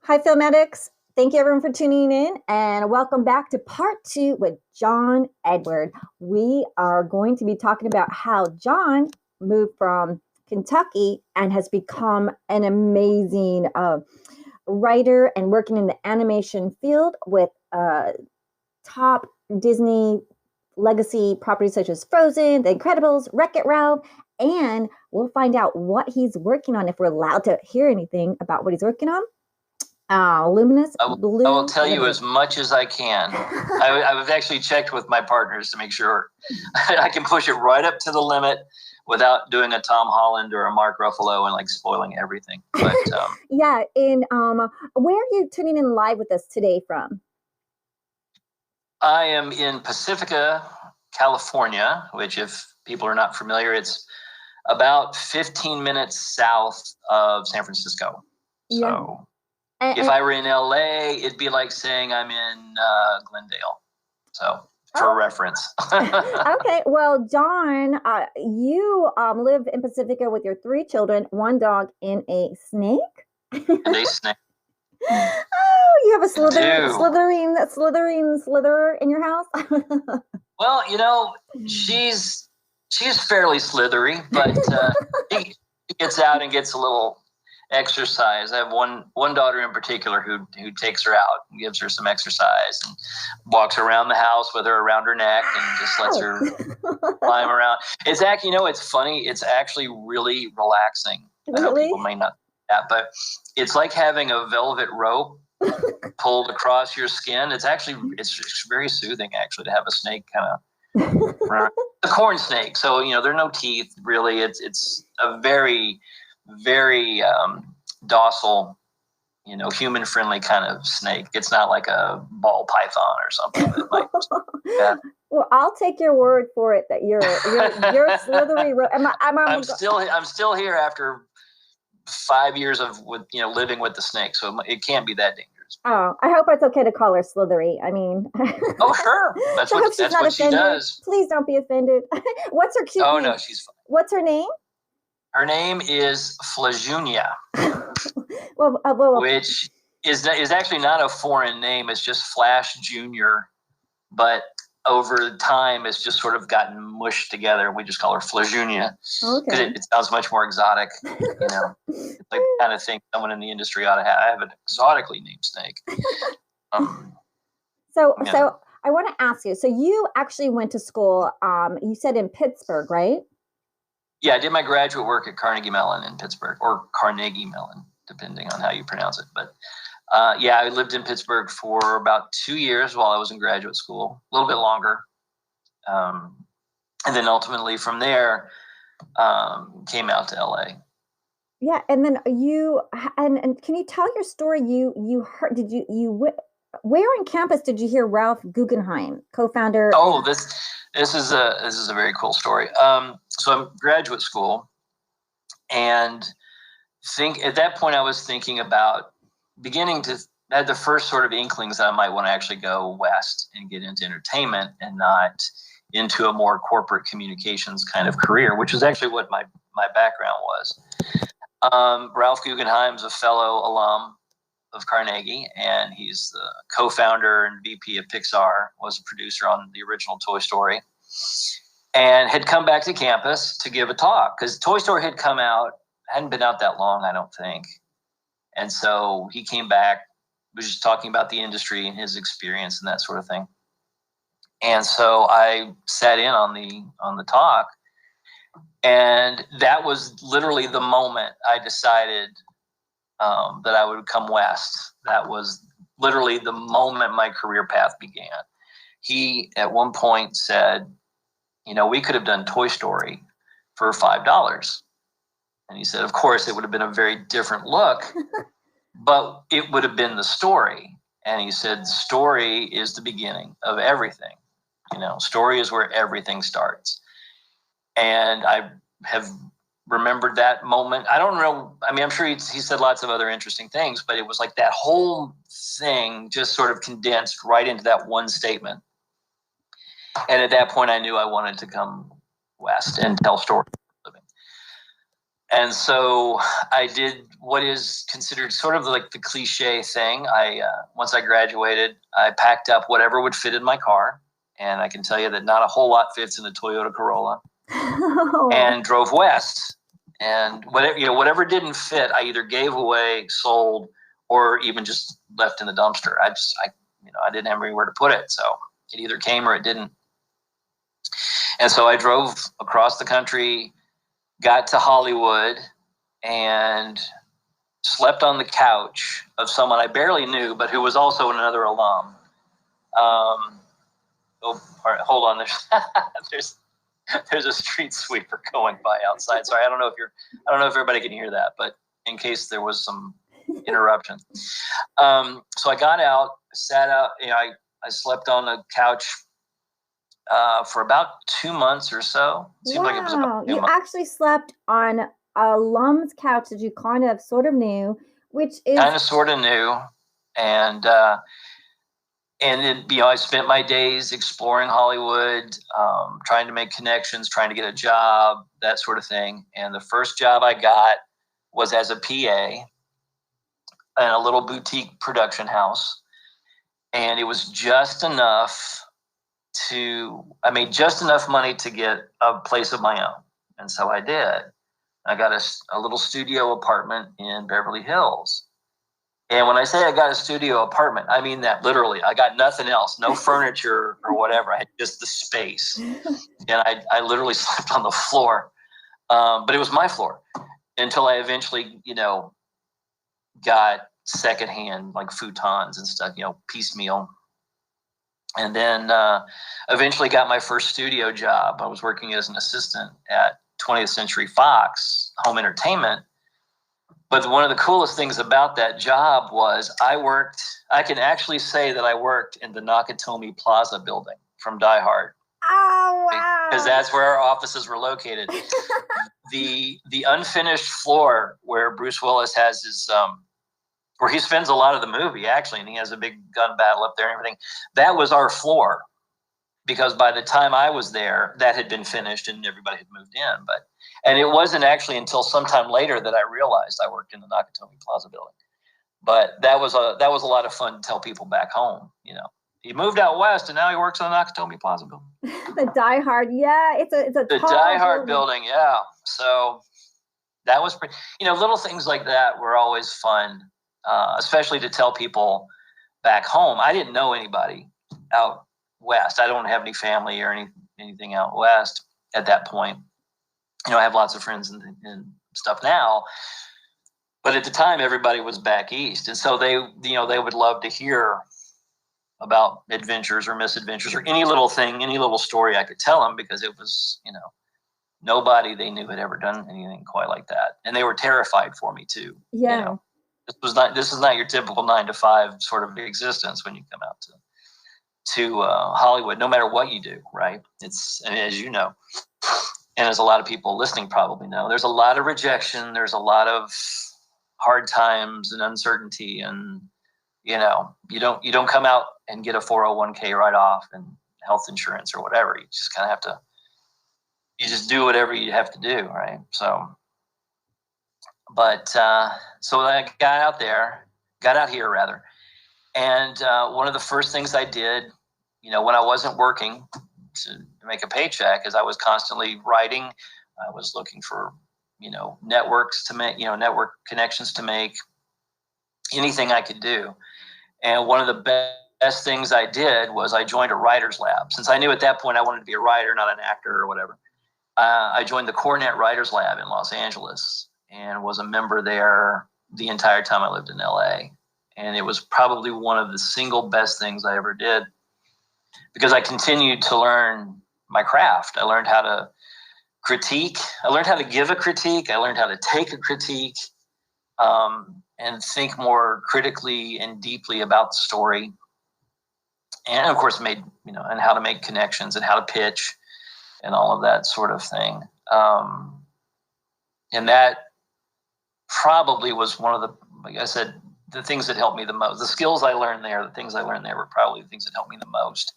Hi, Filmedics. Thank you, everyone, for tuning in, and welcome back to part two with John Edward. We are going to be talking about how John moved from Kentucky and has become an amazing writer and working in the animation field with top Disney legacy properties such as Frozen, The Incredibles, Wreck-It Ralph, and we'll find out what he's working on if we're allowed to hear anything about what he's working on. Luminous Blue. I will tell you as much as I can. I've actually checked with my partners to make sure I can push it right up to the limit without doing a Tom Holland or a Mark Ruffalo and like spoiling everything. But yeah, where are you tuning in live with us today from? I am in Pacifica, California, which if people are not familiar, it's about 15 minutes south of San Francisco. Yeah. So if I were in LA, it'd be like saying I'm in Glendale. So for reference. Okay. Well, John, you live in Pacifica with your 3 children, 1 dog, and a snake. And a snake. Oh, you have a slither in your house? Well, you know, she's fairly slithery, but she gets out and gets a little exercise. I have one daughter in particular who takes her out and gives her some exercise and walks around the house with her around her neck and just lets her climb around. It's actually, it's funny. It's actually really relaxing. Really? I know people may not do that, but it's like having a velvet rope pulled across your skin. It's very soothing actually to have a snake kind of around. A corn snake. So, there are no teeth really. It's a very, very docile, human-friendly kind of snake. It's not like a ball python or something. Yeah. Well, I'll take your word for it that you're slithery. I'm still here after 5 years of living with the snake, so it can't be that dangerous. Oh, I hope it's okay to call her slithery. I mean, oh sure, that's what she does. Please don't be offended. What's her cute name? Oh no, she's fine. What's her name? Her name is Flajunia, which is actually not a foreign name. It's just Flash Junior, but over time it's just sort of gotten mushed together. We just call her Flajunia because it sounds much more exotic. It's like the kind of thing someone in the industry ought to have. I have an exotically named snake. So I want to ask you. So you actually went to school. You said in Pittsburgh, right? Yeah, I did my graduate work at Carnegie Mellon in Pittsburgh, or Carnegie Mellon, depending on how you pronounce it. But yeah, I lived in Pittsburgh for about 2 years while I was in graduate school, a little bit longer. And then ultimately from there, came out to LA. Yeah, and then and can you tell your story? You heard? Where on campus did you hear Ralph Guggenheim, co-founder? Oh, this is a very cool story. So I'm graduate school, and at that point I was thinking about beginning to had the first sort of inklings that I might want to actually go west and get into entertainment and not into a more corporate communications kind of career, which is actually what my background was. Ralph Guggenheim's a fellow alum of Carnegie, and he's the co-founder and VP of Pixar, was a producer on the original Toy Story, and had come back to campus to give a talk because Toy Story had come out, hadn't been out that long, I don't think. And so he came back, was just talking about the industry and his experience and that sort of thing. And so I sat in on the talk, and that was literally the moment I decided that I would come west. That was literally the moment my career path began. He at one point said, we could have done Toy Story for $5. And he said, of course, it would have been a very different look, but it would have been the story. And he said, story is the beginning of everything. Story is where everything starts. And I have remembered that moment. I don't know. I mean, I'm sure he said lots of other interesting things, but it was like that whole thing just sort of condensed right into that one statement. And at that point, I knew I wanted to come west and tell stories. And so I did what is considered sort of like the cliche thing. Once I graduated, I packed up whatever would fit in my car. And I can tell you that not a whole lot fits in the Toyota Corolla. And drove west. And whatever didn't fit, I either gave away, sold, or even just left in the dumpster. I didn't have anywhere to put it, so it either came or it didn't. And so I drove across the country, got to Hollywood, and slept on the couch of someone I barely knew, but who was also another alum. Hold on, there's a street sweeper going by outside. Sorry, I don't know if everybody can hear that, but in case there was some interruption. So I got out, sat out, I slept on the couch for about 2 months or so. Seemed like it was about 2 months. You actually slept on a alum's couch that you kind of sort of knew, which is kind of sort of new. And then, I spent my days exploring Hollywood, trying to make connections, trying to get a job, that sort of thing. And the first job I got was as a PA in a little boutique production house. And it was just enough I made just enough money to get a place of my own. And so I did. I got a little studio apartment in Beverly Hills. And when I say I got a studio apartment, I mean that literally. I got nothing else, no furniture or whatever. I had just the space. And I literally slept on the floor. But it was my floor until I eventually, got secondhand, like futons and stuff, piecemeal. And then eventually got my first studio job. I was working as an assistant at 20th Century Fox Home Entertainment. But one of the coolest things about that job was I can actually say that I worked in the Nakatomi Plaza building from Die Hard. Oh, wow. Because that's where our offices were located. The unfinished floor where Bruce Willis has his, where he spends a lot of the movie, actually, and he has a big gun battle up there and everything, that was our floor. Because by the time I was there, that had been finished and everybody had moved in. And it wasn't actually until sometime later that I realized I worked in the Nakatomi Plaza building. But that was a lot of fun to tell people back home. He moved out west and now he works on the Nakatomi Plaza building. The Die Hard, yeah, it's a the Die Hard building, yeah. So that was pretty. Little things like that were always fun, especially to tell people back home. I didn't know anybody out west. I don't have any family or anything out west at that point. I have lots of friends and stuff now, but at the time everybody was back east, and so they would love to hear about adventures or misadventures or any little thing, any little story I could tell them, because it was nobody they knew had ever done anything quite like that, and they were terrified for me too. Yeah, this is not your typical 9-to-5 sort of existence when you come out to Hollywood, no matter what you do, right? As you know, and as a lot of people listening probably know, there's a lot of rejection. There's a lot of hard times and uncertainty, and you don't come out and get a 401k write off and health insurance or whatever. You just kind of have to. You just do whatever you have to do, right? So, but so I got out here rather, and one of the first things I did, when I wasn't working to make a paycheck, is I was constantly writing. I was looking for, networks to make, network connections to make, anything I could do. And one of the best things I did was I joined a writer's lab. Since I knew at that point I wanted to be a writer, not an actor or whatever, I joined the Cornet Writers Lab in Los Angeles and was a member there the entire time I lived in LA. And it was probably one of the single best things I ever did, because I continued to learn my craft. I learned how to critique. I learned how to give a critique. I learned how to take a critique, and think more critically and deeply about the story. And of course, and how to make connections and how to pitch and all of that sort of thing. And that probably was one of the, like I said, the things that helped me the most. The skills I learned there, the things I learned there were probably the things that helped me the most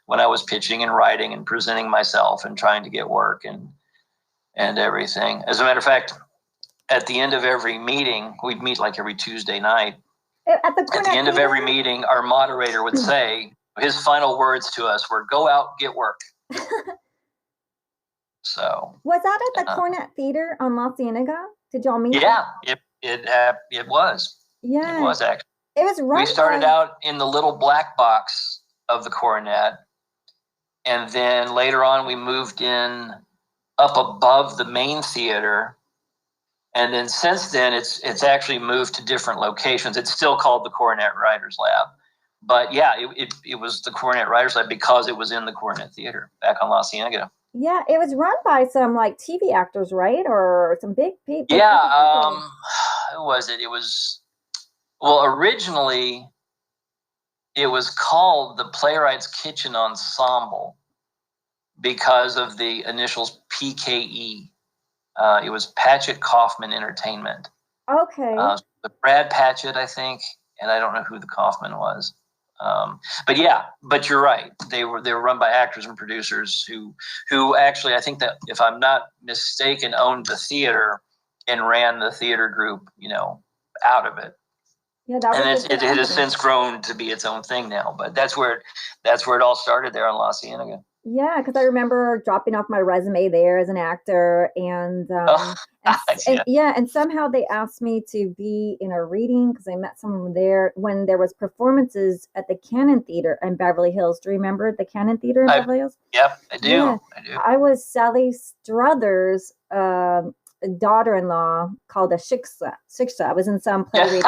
when I was pitching and writing and presenting myself and trying to get work and everything. As a matter of fact, at the end of every meeting, we'd meet like every Tuesday night. At the end of every meeting, our moderator would say, his final words to us were, "Go out, get work." So was that at the Cornet Theater on La Cienega? Did y'all meet? Yeah, it was. Yeah, it was actually. It was right. We started out in the little black box of the Coronet, and then later on we moved in up above the main theater, and then since then it's actually moved to different locations. It's still called the Coronet Writers Lab, but yeah, it was the Coronet Writers Lab because it was in the Coronet Theater back on La Cienega. Yeah, it was run by some like TV actors, right, or some big people. Yeah, who was it? It was, well, originally it was called the Playwrights Kitchen Ensemble because of the initials PKE. It was Patchett Kaufman Entertainment. Okay. Brad Patchett, I think, and I don't know who the Kaufman was. But you're right. They were run by actors and producers who actually, I think that if I'm not mistaken, owned the theater and ran the theater group, out of it. Yeah, it has since grown to be its own thing now. But that's where it all started there on La Cienega. Yeah, because I remember dropping off my resume there as an actor, and somehow they asked me to be in a reading because I met someone there when there was performances at the Cannon Theater in Beverly Hills. Do you remember the Cannon Theater in Beverly Hills? Yep, I do. Yeah. I was Sally Struthers' daughter-in-law called a Shiksha. I was in some play reading.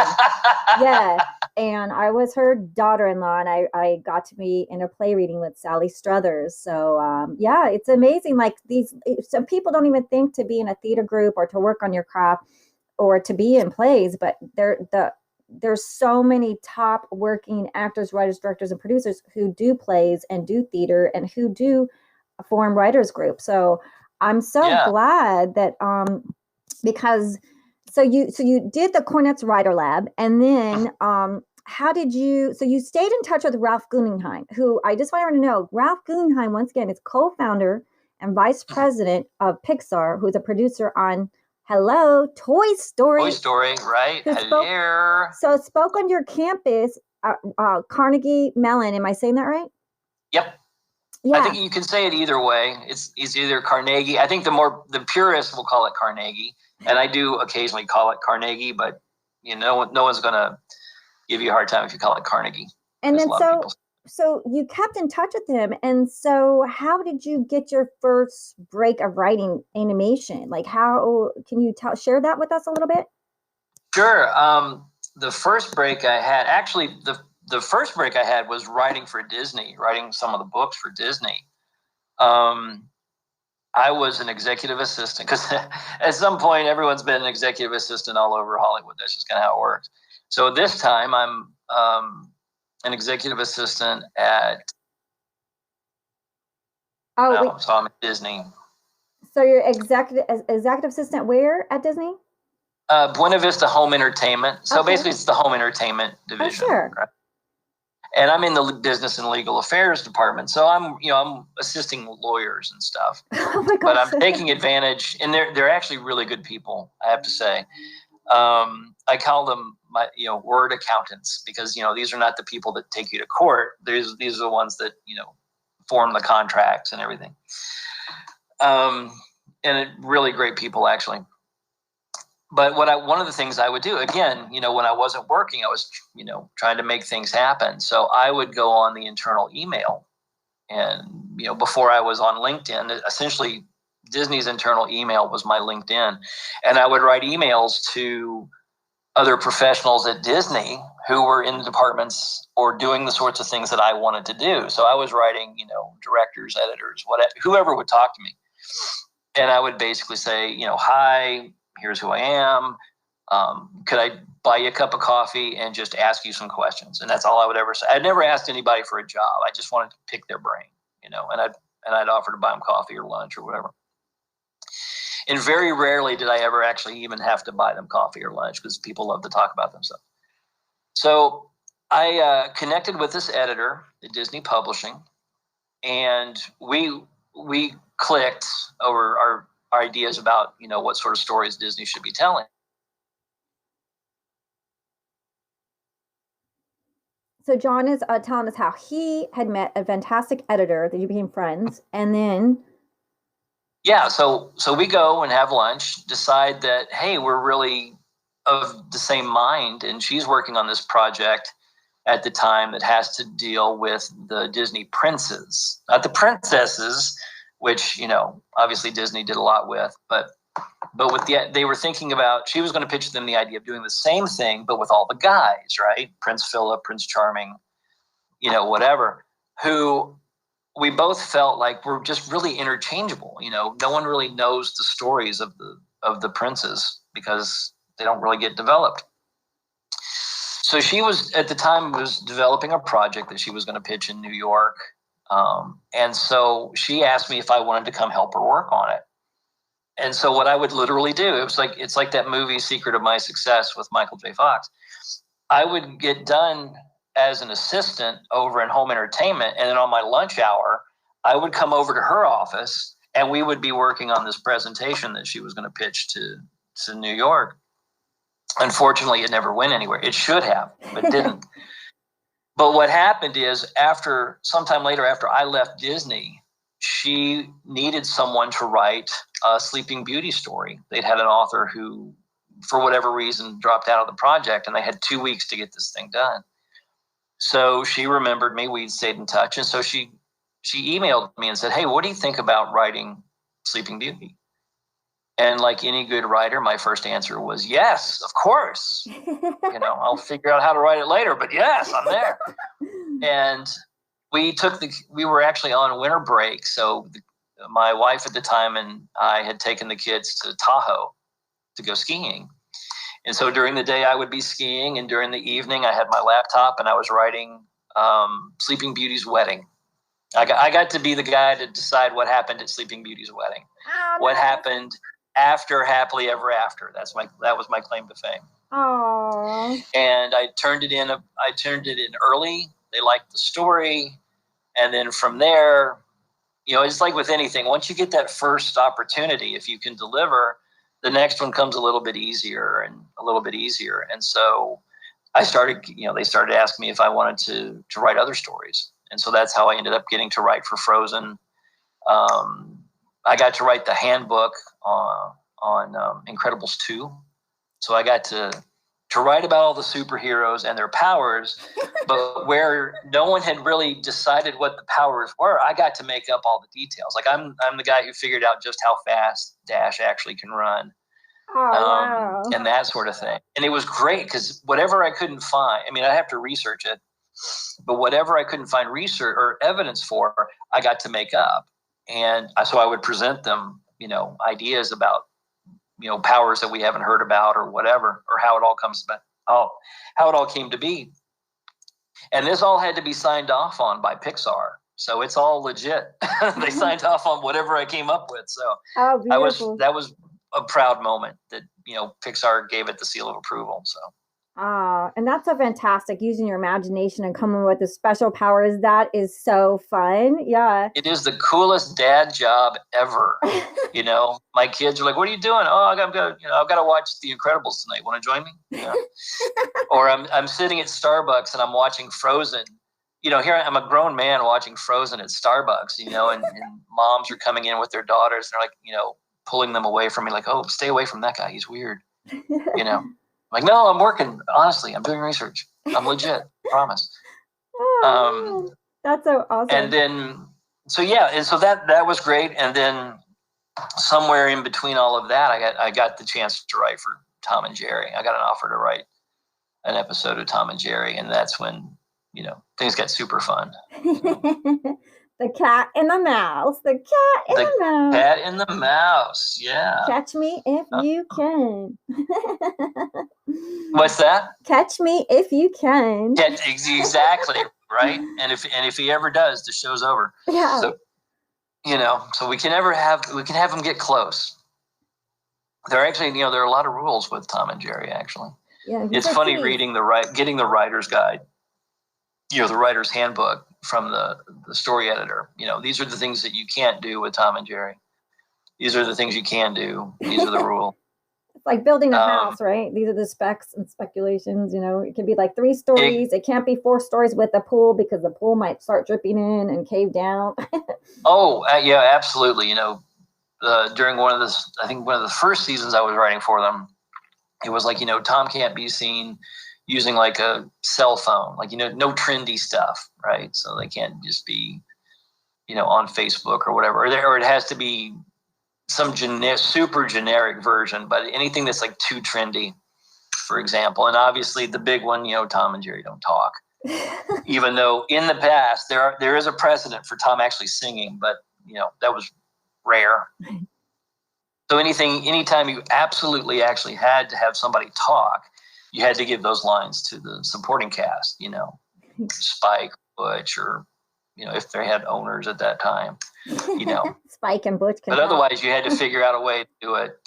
Yeah. And I was her daughter-in-law, and I got to be in a play reading with Sally Struthers. So, it's amazing. Like some people don't even think to be in a theater group or to work on your craft or to be in plays, but there's so many top working actors, writers, directors, and producers who do plays and do theater and who do form writers group. So I'm so glad that because so you did the Cornet's Writer Lab, and then how did you stayed in touch with Ralph Guggenheim, who I just want everyone to know, Ralph Guggenheim, once again, is co-founder and vice president of Pixar, who's a producer on Toy Story. Toy Story, right? Spoke on your campus, Carnegie Mellon. Am I saying that right? Yep. Yeah. I think you can say it either way. It's either Carnegie. I think the purists will call it Carnegie, and I do occasionally call it Carnegie, but no one's going to give you a hard time if you call it Carnegie. And then so you kept in touch with him, and so how did you get your first break of writing animation? Like, how can you share that with us a little bit? Sure. The first break I had, actually, the first break I had was writing for Disney, writing some of the books for Disney. I was an executive assistant because at some point everyone's been an executive assistant all over Hollywood. That's just kind of how it works. So this time I'm an executive assistant at. So I'm at Disney. So you're executive assistant where at Disney? Buena Vista Home Entertainment. So basically, it's the home entertainment division. Oh, sure. Right? And I'm in the business and legal affairs department. So I'm assisting lawyers and stuff. Oh my gosh. But I'm taking advantage, and they're actually really good people, I have to say. I call them my word accountants because these are not the people that take you to court. These are the ones that form the contracts and everything. And really great people actually. But one of the things I would do, again, when I wasn't working, I was, trying to make things happen. So I would go on the internal email, and before I was on LinkedIn, essentially Disney's internal email was my LinkedIn, and I would write emails to other professionals at Disney who were in the departments or doing the sorts of things that I wanted to do. So I was writing, directors, editors, whoever would talk to me, and I would basically say, hi. Here's who I am. Could I buy you a cup of coffee and just ask you some questions? And that's all I would ever say. I'd never asked anybody for a job. I just wanted to pick their brain, and I'd offer to buy them coffee or lunch or whatever. And very rarely did I ever actually even have to buy them coffee or lunch because people love to talk about themselves. So I connected with this editor at Disney Publishing, and we clicked over ideas about, what sort of stories Disney should be telling. So John is telling us how he had met a fantastic editor that you became friends, and then yeah, so we go and have lunch, decide that, hey, we're really of the same mind, and she's working on this project at the time that has to deal with the Disney princes, not the princesses, which obviously Disney did a lot with, but with they were thinking about, she was going to pitch them the idea of doing the same thing but with all the guys, right? Prince Philip, Prince Charming, whatever, who we both felt like were just really interchangeable. No one really knows the stories of the princes because they don't really get developed. So she was, at the time, was developing a project that she was going to pitch in New York. And so she asked me if I wanted to come help her work on it. And so what I would literally do, it's like that movie Secret of My Success with Michael J. Fox. I would get done as an assistant over in home entertainment, and then on my lunch hour, I would come over to her office, and we would be working on this presentation that she was going to pitch to New York. Unfortunately, it never went anywhere. It should have, but didn't. But what happened is, sometime later, after I left Disney, she needed someone to write a Sleeping Beauty story. They'd had an author who, for whatever reason, dropped out of the project, and they had 2 weeks to get this thing done. So she remembered me. We stayed in touch. And so she emailed me and said, hey, what do you think about writing Sleeping Beauty? And like any good writer, my first answer was, yes, of course. I'll figure out how to write it later, but yes, I'm there. And we were actually on winter break. So my wife at the time and I had taken the kids to Tahoe to go skiing. And so during the day I would be skiing, and during the evening I had my laptop and I was writing Sleeping Beauty's wedding. I got to be the guy to decide what happened at Sleeping Beauty's wedding. Oh, what happened after Happily Ever After. That was my claim to fame. Aww. And I turned it in early. They liked the story. And then from there, it's like with anything. Once you get that first opportunity, if you can deliver, the next one comes a little bit easier and a little bit easier. And so I started, they started asking me if I wanted to write other stories. And so that's how I ended up getting to write for Frozen. I got to write the handbook on Incredibles 2. So I got to write about all the superheroes and their powers, but where no one had really decided what the powers were, I got to make up all the details. Like I'm the guy who figured out just how fast Dash actually can run. Wow. And that sort of thing. And it was great because whatever I couldn't find, I have to research it, but whatever I couldn't find research or evidence for, I got to make up. And so I would present them, ideas about, powers that we haven't heard about or whatever, or how it all comes about, how it all came to be. And this all had to be signed off on by Pixar. So it's all legit. They signed off on whatever I came up with. So that was a proud moment that, Pixar gave it the seal of approval. So. And that's so fantastic, using your imagination and coming with the special powers. That is so fun. Yeah. It is the coolest dad job ever. My kids are like, what are you doing? Oh, I've got to watch The Incredibles tonight. Want to join me? Or I'm sitting at Starbucks and I'm watching Frozen. Here I'm a grown man watching Frozen at Starbucks, and moms are coming in with their daughters and they're like, pulling them away from me, like, oh, stay away from that guy. He's weird. Like, no, I'm working. Honestly, I'm doing research. I'm legit. Promise. That's so awesome. And then, so that was great. And then somewhere in between all of that, I got the chance to write for Tom and Jerry. I got an offer to write an episode of Tom and Jerry, and that's when things got super fun. The cat and the mouse. The cat and the mouse. Cat and the mouse. Yeah. Catch me if you can. What's that? Catch me if you can. Exactly. Right. And if he ever does, the show's over. Yeah. So, so we can have them get close. There are actually, there are a lot of rules with Tom and Jerry, actually. Yeah. It's funny getting the writer's guide, the writer's handbook from the story editor. These are the things that you can't do with Tom and Jerry. These are the things you can do. These are the rules. It's like building a house, right? These are the specs and speculations. It can be like 3 stories. It can't be 4 stories with a pool because the pool might start dripping in and cave down. Yeah, absolutely. During I think one of the first seasons I was writing for them, it was like, Tom can't be seen using like a cell phone, like, no trendy stuff, right? So they can't just be, on Facebook or whatever, or it has to be some super generic version, but anything that's like too trendy, for example. And obviously the big one, Tom and Jerry don't talk, even though in the past there is a precedent for Tom actually singing, but that was rare. So anytime you absolutely actually had to have somebody talk, you had to give those lines to the supporting cast, Spike, Butch, or, if they had owners at that time, Spike and Butch can But otherwise, you had to figure out a way to do it,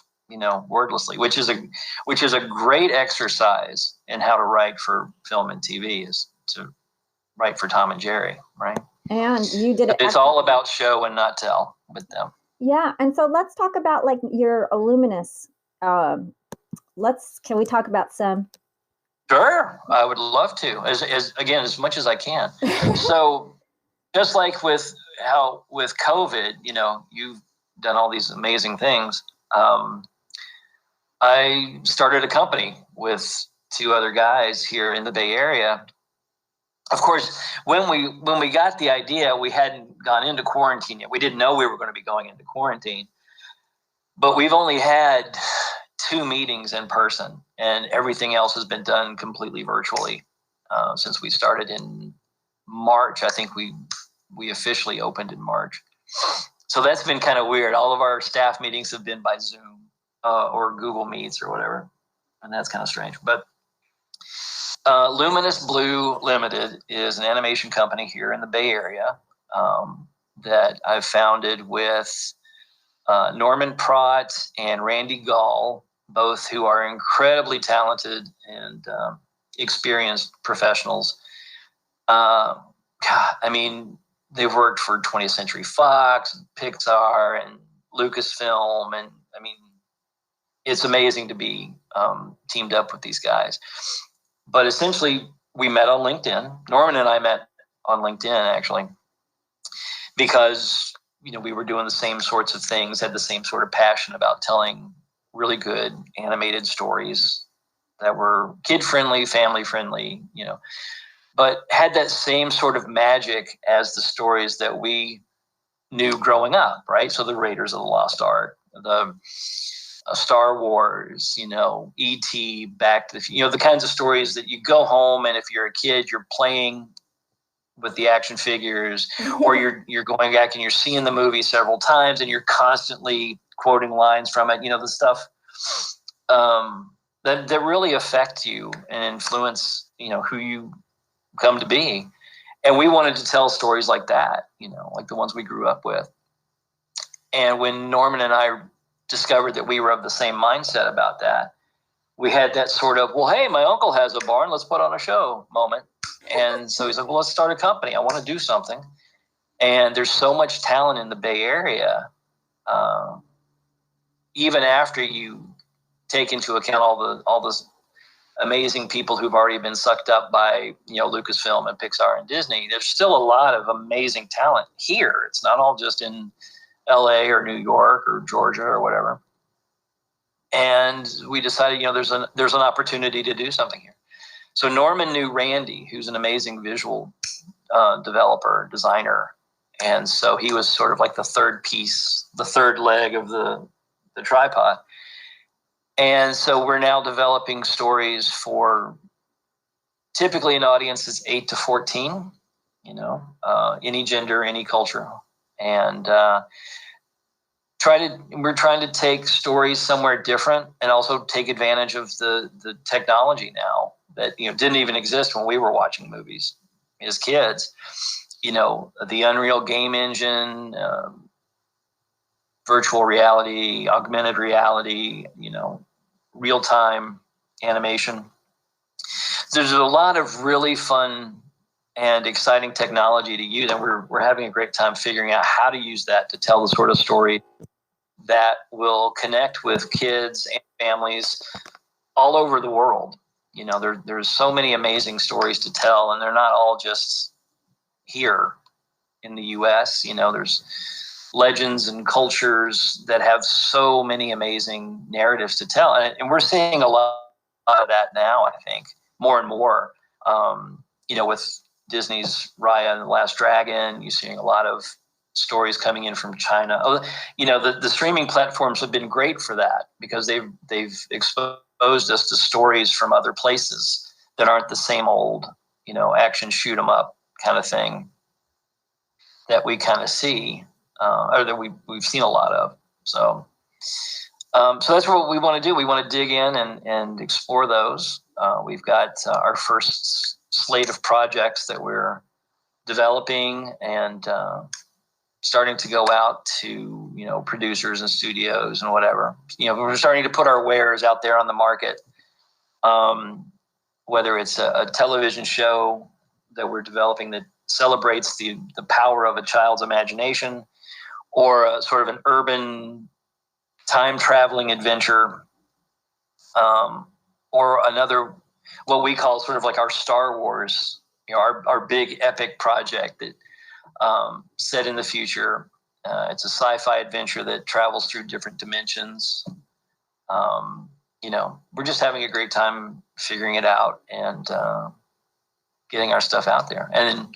wordlessly, which is a great exercise in how to write for film and TV, is to write for Tom and Jerry, right? And you did it. It's all about show and not tell with them. Yeah, and so let's talk about like your Illuminous. Can we talk about some? Sure, I would love to. As much as I can. So, just like with COVID, you've done all these amazing things. I started a company with 2 other guys here in the Bay Area. Of course, when we got the idea, we hadn't gone into quarantine yet. We didn't know we were going to be going into quarantine. But we've only had 2 meetings in person, and everything else has been done completely virtually since we started in March. I think we officially opened in March. So that's been kind of weird. All of our staff meetings have been by Zoom or Google Meets or whatever, and that's kind of strange. But Luminous Blue Limited is an animation company here in the Bay Area that I've founded with Norman Prott and Randy Gall, both who are incredibly talented and experienced professionals. They've worked for 20th Century Fox, and Pixar, and Lucasfilm, and it's amazing to be teamed up with these guys. But essentially, we met on LinkedIn. Norman and I met on LinkedIn, actually, because we were doing the same sorts of things, had the same sort of passion about telling really good animated stories that were kid-friendly, family-friendly, but had that same sort of magic as the stories that we knew growing up, right? So the Raiders of the Lost Ark, the Star Wars, E.T., Back to the, the kinds of stories that you go home and if you're a kid, you're playing with the action figures, or you're going back and you're seeing the movie several times and you're constantly quoting lines from it. The stuff that really affect you and influence, who you come to be. And we wanted to tell stories like that, like the ones we grew up with. And when Norman and I discovered that we were of the same mindset about that, we had that sort of, well, hey, my uncle has a barn, let's put on a show moment. And so he's like, well, let's start a company. I want to do something. And there's so much talent in the Bay Area. Even after you take into account all those amazing people who've already been sucked up by, Lucasfilm and Pixar and Disney, there's still a lot of amazing talent here. It's not all just in LA or New York or Georgia or whatever. And we decided, there's an opportunity to do something here. So Norman knew Randy, who's an amazing visual developer, designer. And so he was sort of like the third piece, the third leg of the tripod. And so we're now developing stories for typically an audience that's 8 to 14, any gender, any culture. And we're trying to take stories somewhere different and also take advantage of the technology now that didn't even exist when we were watching movies as kids. The Unreal game engine, virtual reality, augmented reality, real-time animation. There's a lot of really fun and exciting technology to use, and we're having a great time figuring out how to use that to tell the sort of story that will connect with kids and families all over the world. There's so many amazing stories to tell, and they're not all just here in the U.S. There's legends and cultures that have so many amazing narratives to tell, and we're seeing a lot of that now. I think more and more. With Disney's Raya and the Last Dragon, you're seeing a lot of stories coming in from China. The streaming platforms have been great for that because they've exposed us to stories from other places that aren't the same old, action shoot 'em up kind of thing that we kind of see, or that we've seen a lot of. So that's what we want to do. We want to dig in and explore those. We've got our first slate of projects that we're developing and starting to go out to, producers and studios and whatever. We're starting to put our wares out there on the market, whether it's a television show that we're developing that celebrates the power of a child's imagination, or a sort of an urban time-traveling adventure, or another, what we call sort of like our Star Wars, our big epic project that set in the future. It's a sci-fi adventure that travels through different dimensions. We're just having a great time figuring it out and getting our stuff out there. And then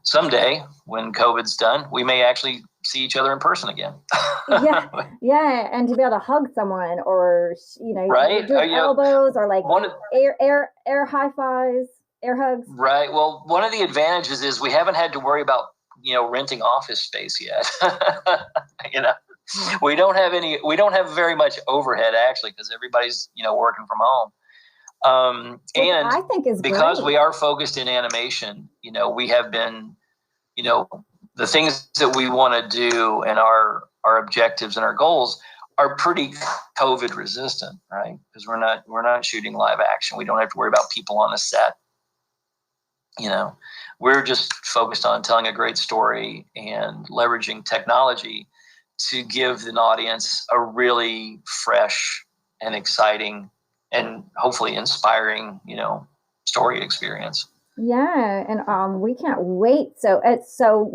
someday, when COVID's done, we may actually see each other in person again. yeah, and to be able to hug someone, or right, do elbows, or like air high fives, air hugs. Right. Well, one of the advantages is we haven't had to worry about renting office space yet. We don't have very much overhead actually, because everybody's working from home. And I think is because great. we are focused in animation, we have been, the things that we want to do and our objectives and our goals are pretty COVID resistant, right? Because we're not shooting live action. We don't have to worry about people on a set. We're just focused on telling a great story and leveraging technology to give an audience a really fresh and exciting and hopefully inspiring, story experience. Yeah, and we can't wait. So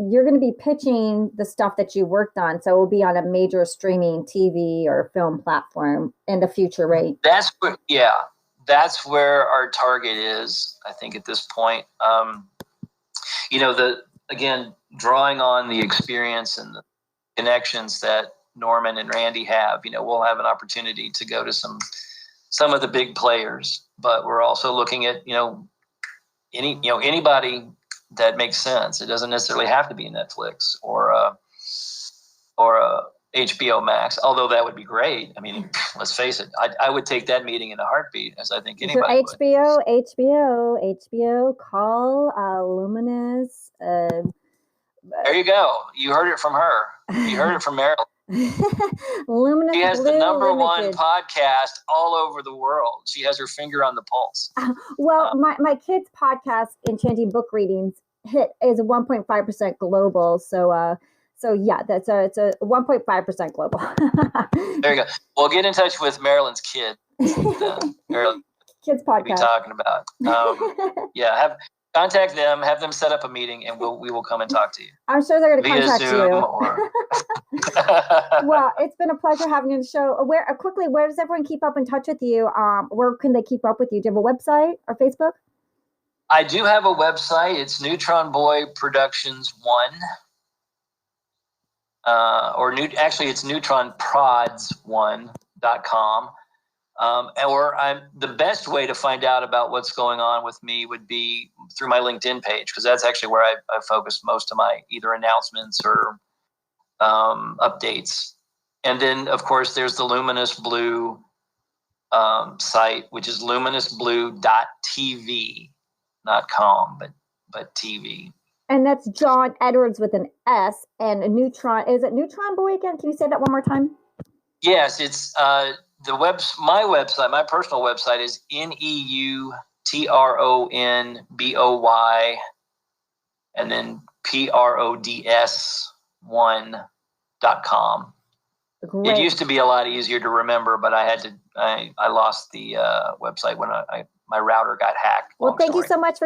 you're going to be pitching the stuff that you worked on. So it will be on a major streaming TV or film platform in the future, right? That's where our target is, I think, at this point. Again, drawing on the experience and the connections that Norman and Randy have, we'll have an opportunity to go to some of the big players, but we're also looking at, anybody that makes sense. It doesn't necessarily have to be Netflix or a HBO Max, although that would be great. I mean, let's face it, I would take that meeting in a heartbeat, as I think anybody would. HBO, call Luminous. There you go. You heard it from her. You heard it from Marilyn. Luminous She has Blue the number Limited. one podcast all over the world. She has her finger on the pulse. Well, my kids' podcast, Enchanting Book Readings, is 1.5% global. So yeah, it's a 1.5% global. There you go. Well, get in touch with Marilyn's kid. Marilyn, kids podcast. Be talking about. Contact them, have them set up a meeting, and we will come and talk to you. I'm sure they're going to contact Zoom you. Well, it's been a pleasure having you on the show. Where does everyone keep up in touch with you? Where can they keep up with you? Do you have a website or Facebook? I do have a website. It's Neutron Boy Productions 1. It's neutronprods1.com. The best way to find out about what's going on with me would be through my LinkedIn page, because that's actually where I focus most of my either announcements or updates. And then, of course, there's the Luminous Blue site, which is luminousblue.tv, not com, but TV. And that's John Edwards with an S, and a Neutron. Is it Neutron Boy again? Can you say that one more time? Yes, it's my website, my personal website is NEUTRONBOY and then PRODS1.com. Great. It used to be a lot easier to remember, but I lost the website when my router got hacked. Well, thank you so much for